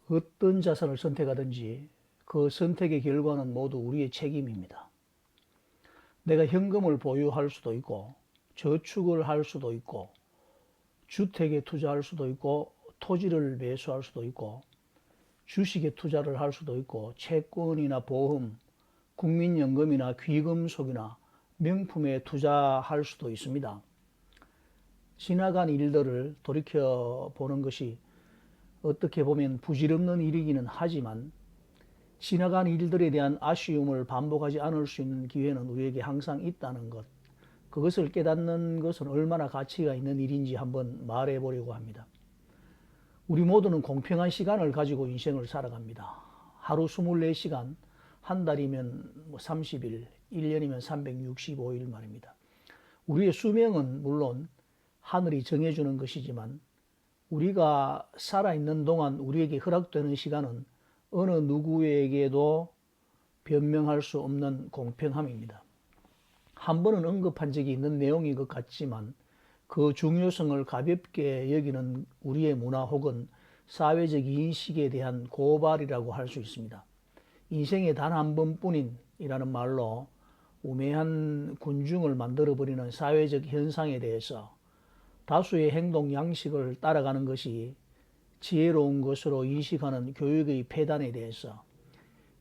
어떤 자산을 선택하든지 그 선택의 결과는 모두 우리의 책임입니다. 내가 현금을 보유할 수도 있고, 저축을 할 수도 있고, 주택에 투자할 수도 있고, 토지를 매수할 수도 있고, 주식에 투자를 할 수도 있고, 채권이나 보험, 국민연금이나 귀금속이나 명품에 투자할 수도 있습니다. 지나간 일들을 돌이켜보는 것이 어떻게 보면 부질없는 일이기는 하지만 지나간 일들에 대한 아쉬움을 반복하지 않을 수 있는 기회는 우리에게 항상 있다는 것, 그것을 깨닫는 것은 얼마나 가치가 있는 일인지 한번 말해 보려고 합니다. 우리 모두는 공평한 시간을 가지고 인생을 살아갑니다. 하루 24시간, 한 달이면 30일, 1년이면 365일 말입니다. 우리의 수명은 물론 하늘이 정해주는 것이지만 우리가 살아있는 동안 우리에게 허락되는 시간은 어느 누구에게도 변명할 수 없는 공평함입니다. 한 번은 언급한 적이 있는 내용인 것 같지만 그 중요성을 가볍게 여기는 우리의 문화 혹은 사회적 인식에 대한 고발이라고 할 수 있습니다. 인생에 단 한 번뿐인이라는 말로 우매한 군중을 만들어버리는 사회적 현상에 대해서 다수의 행동 양식을 따라가는 것이 지혜로운 것으로 인식하는 교육의 폐단에 대해서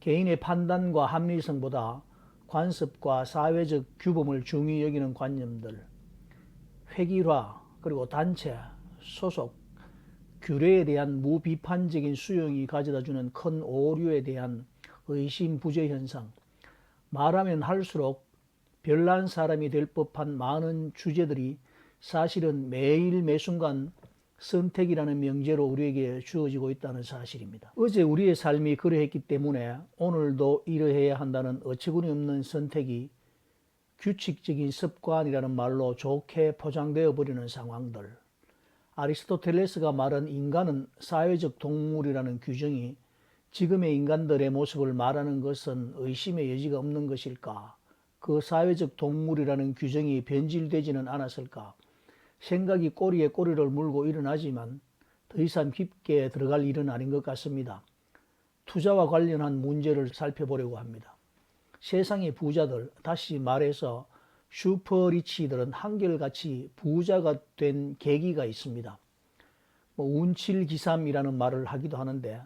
개인의 판단과 합리성보다 관습과 사회적 규범을 중히 여기는 관념들, 획일화 그리고 단체, 소속, 규례에 대한 무비판적인 수용이 가져다주는 큰 오류에 대한 의심부재 현상, 말하면 할수록 별난 사람이 될 법한 많은 주제들이 사실은 매일 매순간 선택이라는 명제로 우리에게 주어지고 있다는 사실입니다. 어제 우리의 삶이 그러했기 때문에 오늘도 이러해야 한다는 어처구니 없는 선택이 규칙적인 습관이라는 말로 좋게 포장되어 버리는 상황들. 아리스토텔레스가 말한 인간은 사회적 동물이라는 규정이 지금의 인간들의 모습을 말하는 것은 의심의 여지가 없는 것일까? 그 사회적 동물이라는 규정이 변질되지는 않았을까? 생각이 꼬리에 꼬리를 물고 일어나지만 더 이상 깊게 들어갈 일은 아닌 것 같습니다. 투자와 관련한 문제를 살펴보려고 합니다. 세상의 부자들, 다시 말해서 슈퍼리치들은 한결같이 부자가 된 계기가 있습니다. 운칠기삼이라는 말을 하기도 하는데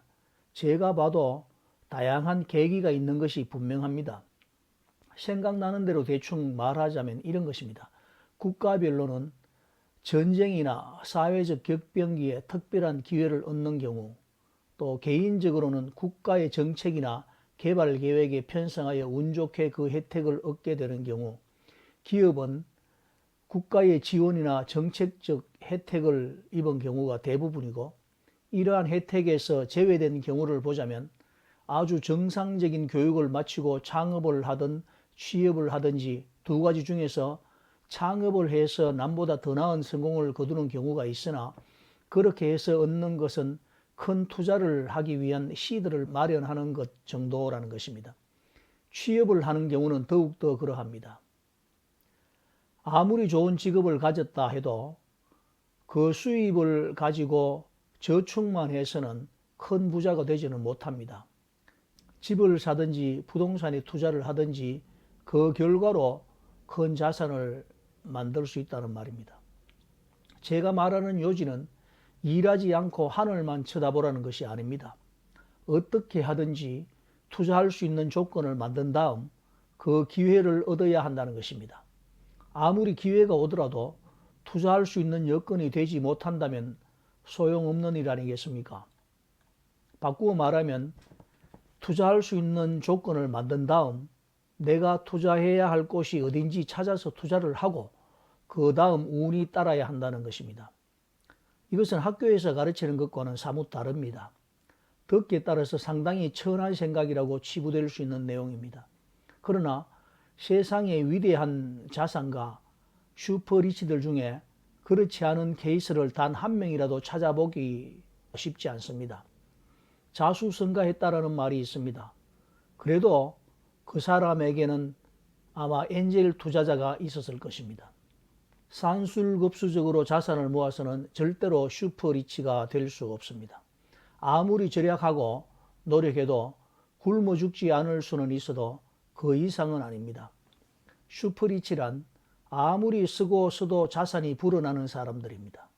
제가 봐도 다양한 계기가 있는 것이 분명합니다. 생각나는 대로 대충 말하자면 이런 것입니다. 국가별로는 전쟁이나 사회적 격변기에 특별한 기회를 얻는 경우, 또 개인적으로는 국가의 정책이나 개발 계획에 편성하여 운 좋게 그 혜택을 얻게 되는 경우, 기업은 국가의 지원이나 정책적 혜택을 입은 경우가 대부분이고, 이러한 혜택에서 제외된 경우를 보자면 아주 정상적인 교육을 마치고 창업을 하든 취업을 하든지 두 가지 중에서 창업을 해서 남보다 더 나은 성공을 거두는 경우가 있으나 그렇게 해서 얻는 것은 큰 투자를 하기 위한 시드를 마련하는 것 정도라는 것입니다. 취업을 하는 경우는 더욱더 그러합니다. 아무리 좋은 직업을 가졌다 해도 그 수입을 가지고 저축만 해서는 큰 부자가 되지는 못합니다. 집을 사든지 부동산에 투자를 하든지 그 결과로 큰 자산을 만들 수 있다는 말입니다. 제가 말하는 요지는 일하지 않고 하늘만 쳐다보라는 것이 아닙니다. 어떻게 하든지 투자할 수 있는 조건을 만든 다음 그 기회를 얻어야 한다는 것입니다. 아무리 기회가 오더라도 투자할 수 있는 여건이 되지 못한다면 소용없는 일 아니겠습니까? 바꾸어 말하면 투자할 수 있는 조건을 만든 다음 내가 투자해야 할 곳이 어딘지 찾아서 투자를 하고 그 다음 운이 따라야 한다는 것입니다. 이것은 학교에서 가르치는 것과는 사뭇 다릅니다. 듣기에 따라서 상당히 천한 생각이라고 치부될 수 있는 내용입니다. 그러나 세상의 위대한 자산가 슈퍼리치들 중에 그렇지 않은 케이스를 단 한 명이라도 찾아보기 쉽지 않습니다. 자수성가했다라는 말이 있습니다. 그래도 그 사람에게는 아마 엔젤 투자자가 있었을 것입니다. 산술급수적으로 자산을 모아서는 절대로 슈퍼리치가 될 수 없습니다. 아무리 절약하고 노력해도 굶어 죽지 않을 수는 있어도 그 이상은 아닙니다. 슈퍼리치란 아무리 쓰고 써도 자산이 불어나는 사람들입니다.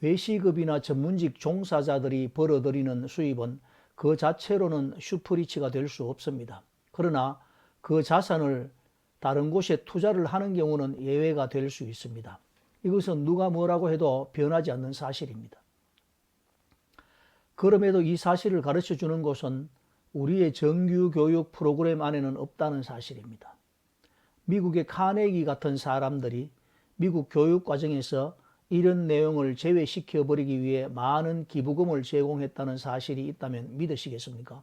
외시급이나 전문직 종사자들이 벌어들이는 수입은 그 자체로는 슈퍼리치가 될 수 없습니다. 그러나 그 자산을 다른 곳에 투자를 하는 경우는 예외가 될 수 있습니다. 이것은 누가 뭐라고 해도 변하지 않는 사실입니다. 그럼에도 이 사실을 가르쳐 주는 곳은 우리의 정규 교육 프로그램 안에는 없다는 사실입니다. 미국의 카네기 같은 사람들이 미국 교육 과정에서 이런 내용을 제외시켜버리기 위해 많은 기부금을 제공했다는 사실이 있다면 믿으시겠습니까?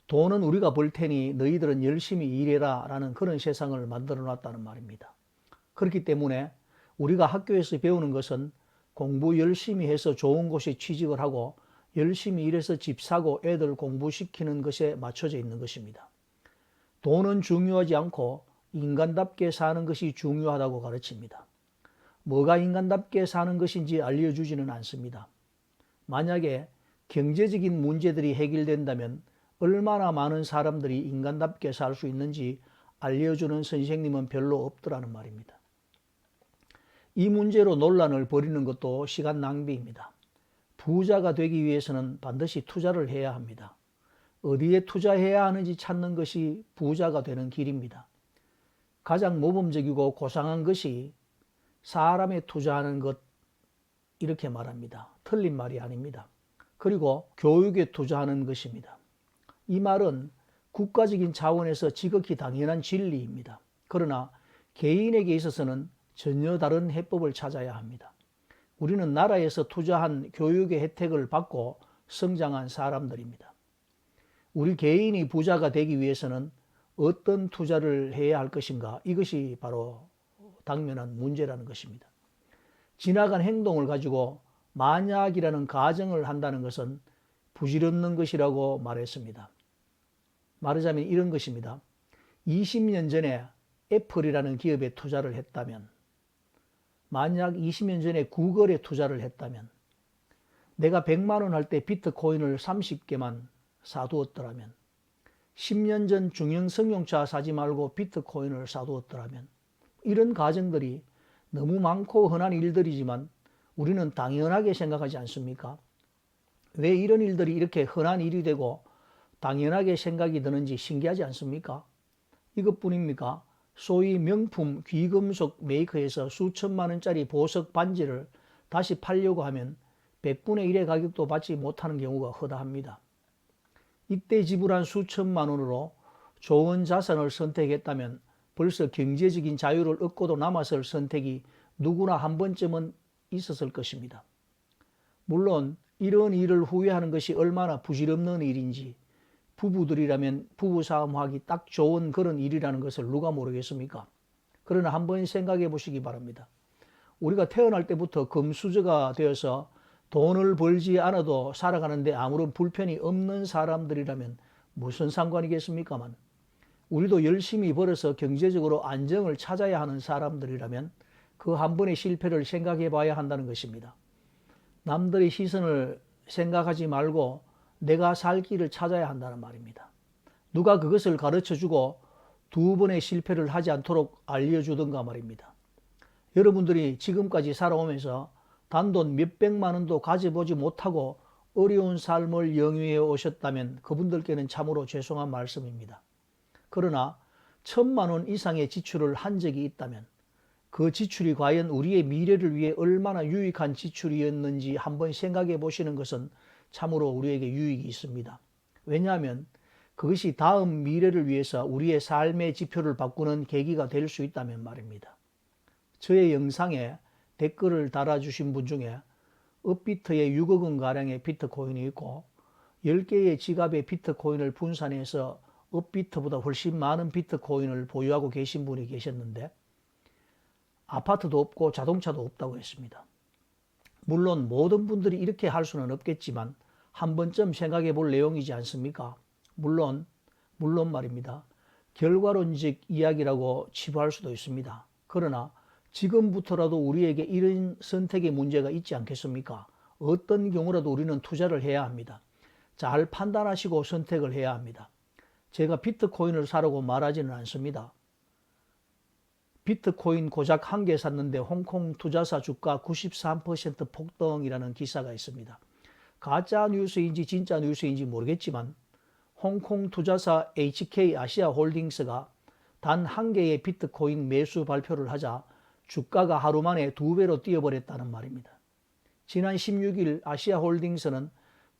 돈은 우리가 벌 테니 너희들은 열심히 일해라 라는 그런 세상을 만들어 놨다는 말입니다. 그렇기 때문에 우리가 학교에서 배우는 것은 공부 열심히 해서 좋은 곳에 취직을 하고 열심히 일해서 집 사고 애들 공부시키는 것에 맞춰져 있는 것입니다. 돈은 중요하지 않고 인간답게 사는 것이 중요하다고 가르칩니다. 뭐가 인간답게 사는 것인지 알려주지는 않습니다. 만약에 경제적인 문제들이 해결된다면 얼마나 많은 사람들이 인간답게 살 수 있는지 알려주는 선생님은 별로 없더라는 말입니다. 이 문제로 논란을 벌이는 것도 시간 낭비입니다. 부자가 되기 위해서는 반드시 투자를 해야 합니다. 어디에 투자해야 하는지 찾는 것이 부자가 되는 길입니다. 가장 모범적이고 고상한 것이 사람에 투자하는 것, 이렇게 말합니다. 틀린 말이 아닙니다. 그리고 교육에 투자하는 것입니다. 이 말은 국가적인 차원에서 지극히 당연한 진리입니다. 그러나 개인에게 있어서는 전혀 다른 해법을 찾아야 합니다. 우리는 나라에서 투자한 교육의 혜택을 받고 성장한 사람들입니다. 우리 개인이 부자가 되기 위해서는 어떤 투자를 해야 할 것인가? 이것이 바로 당면한 문제라는 것입니다. 지나간 행동을 가지고 만약이라는 가정을 한다는 것은 부질없는 것이라고 말했습니다. 말하자면 이런 것입니다. 20년 전에 애플이라는 기업에 투자를 했다면, 만약 20년 전에 구글에 투자를 했다면, 내가 100만 원 할 때 비트코인을 30개만 사두었더라면, 10년 전 중형 승용차 사지 말고 비트코인을 사두었더라면, 이런 가정들이 너무 많고 흔한 일들이지만 우리는 당연하게 생각하지 않습니까? 왜 이런 일들이 이렇게 흔한 일이 되고 당연하게 생각이 드는지 신기하지 않습니까? 이것뿐입니까? 소위 명품 귀금속 메이커에서 수천만 원짜리 보석 반지를 다시 팔려고 하면 100분의 1의 가격도 받지 못하는 경우가 허다합니다. 이때 지불한 수천만 원으로 좋은 자산을 선택했다면 벌써 경제적인 자유를 얻고도 남았을 선택이 누구나 한 번쯤은 있었을 것입니다. 물론 이런 일을 후회하는 것이 얼마나 부질없는 일인지 부부들이라면 부부싸움하기 딱 좋은 그런 일이라는 것을 누가 모르겠습니까? 그러나 한번 생각해 보시기 바랍니다. 우리가 태어날 때부터 금수저가 되어서 돈을 벌지 않아도 살아가는데 아무런 불편이 없는 사람들이라면 무슨 상관이겠습니까만, 우리도 열심히 벌어서 경제적으로 안정을 찾아야 하는 사람들이라면 그 한 번의 실패를 생각해 봐야 한다는 것입니다. 남들의 시선을 생각하지 말고 내가 살 길을 찾아야 한다는 말입니다. 누가 그것을 가르쳐주고 두 번의 실패를 하지 않도록 알려주던가 말입니다. 여러분들이 지금까지 살아오면서 단돈 몇백만 원도 가져보지 못하고 어려운 삶을 영위해 오셨다면 그분들께는 참으로 죄송한 말씀입니다. 그러나 1,000만 원 이상의 지출을 한 적이 있다면 그 지출이 과연 우리의 미래를 위해 얼마나 유익한 지출이었는지 한번 생각해 보시는 것은 참으로 우리에게 유익이 있습니다. 왜냐하면 그것이 다음 미래를 위해서 우리의 삶의 지표를 바꾸는 계기가 될 수 있다면 말입니다. 저의 영상에 댓글을 달아주신 분 중에 업비트에 6억 원가량의 비트코인이 있고 10개의 지갑에 비트코인을 분산해서 업비트보다 훨씬 많은 비트코인을 보유하고 계신 분이 계셨는데 아파트도 없고 자동차도 없다고 했습니다. 물론 모든 분들이 이렇게 할 수는 없겠지만 한 번쯤 생각해 볼 내용이지 않습니까? 물론 말입니다. 결과론적 이야기라고 치부할 수도 있습니다. 그러나 지금부터라도 우리에게 이런 선택의 문제가 있지 않겠습니까? 어떤 경우라도 우리는 투자를 해야 합니다. 잘 판단하시고 선택을 해야 합니다. 제가 비트코인을 사라고 말하지는 않습니다. 비트코인 고작 한 개 샀는데 홍콩 투자사 주가 93% 폭등이라는 기사가 있습니다. 가짜 뉴스인지 진짜 뉴스인지 모르겠지만 홍콩 투자사 HK 아시아홀딩스가 단 한 개의 비트코인 매수 발표를 하자 주가가 하루 만에 2배로 뛰어버렸다는 말입니다. 지난 16일 아시아홀딩스는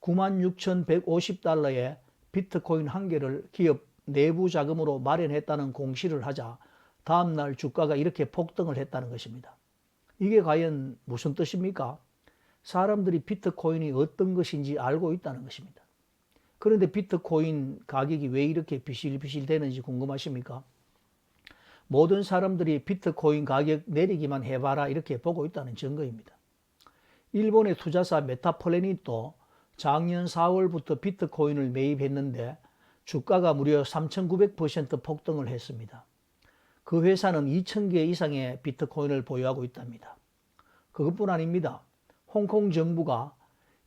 96,150달러에 비트코인 한 개를 기업 내부 자금으로 마련했다는 공시를 하자 다음날 주가가 이렇게 폭등을 했다는 것입니다. 이게 과연 무슨 뜻입니까? 사람들이 비트코인이 어떤 것인지 알고 있다는 것입니다. 그런데 비트코인 가격이 왜 이렇게 비실비실 되는지 궁금하십니까? 모든 사람들이 비트코인 가격 내리기만 해봐라 이렇게 보고 있다는 증거입니다. 일본의 투자사 메타플래닛도 작년 4월부터 비트코인을 매입했는데 주가가 무려 3,900% 폭등을 했습니다. 그 회사는 2,000개 이상의 비트코인을 보유하고 있답니다. 그것뿐 아닙니다. 홍콩 정부가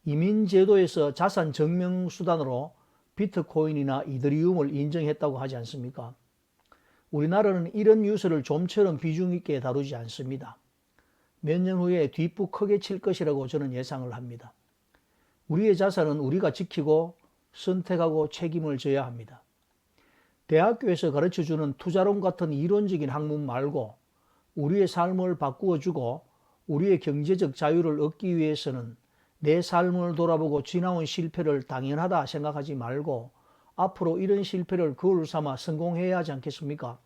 이민제도에서 자산 증명수단으로 비트코인이나 이더리움을 인정했다고 하지 않습니까? 우리나라는 이런 뉴스를 좀처럼 비중 있게 다루지 않습니다. 몇 년 후에 뒷북 크게 칠 것이라고 저는 예상을 합니다. 우리의 자산은 우리가 지키고 선택하고 책임을 져야 합니다. 대학교에서 가르쳐주는 투자론 같은 이론적인 학문 말고 우리의 삶을 바꾸어주고 우리의 경제적 자유를 얻기 위해서는 내 삶을 돌아보고 지나온 실패를 당연하다 생각하지 말고 앞으로 이런 실패를 거울 삼아 성공해야 하지 않겠습니까?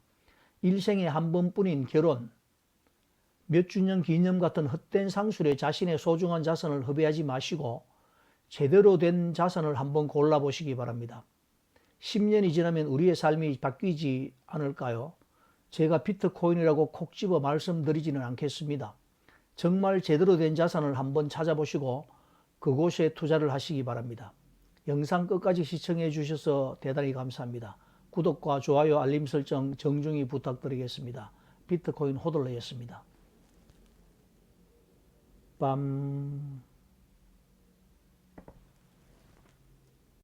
일생에 한 번뿐인 결혼, 몇 주년 기념 같은 헛된 상술에 자신의 소중한 자산을 허비하지 마시고 제대로 된 자산을 한번 골라보시기 바랍니다. 10년이 지나면 우리의 삶이 바뀌지 않을까요? 제가 비트코인이라고 콕 집어 말씀드리지는 않겠습니다. 정말 제대로 된 자산을 한번 찾아보시고 그곳에 투자를 하시기 바랍니다. 영상 끝까지 시청해 주셔서 대단히 감사합니다. 구독과 좋아요, 알림 설정 정중히 부탁드리겠습니다. 비트코인 호들러였습니다. 빰.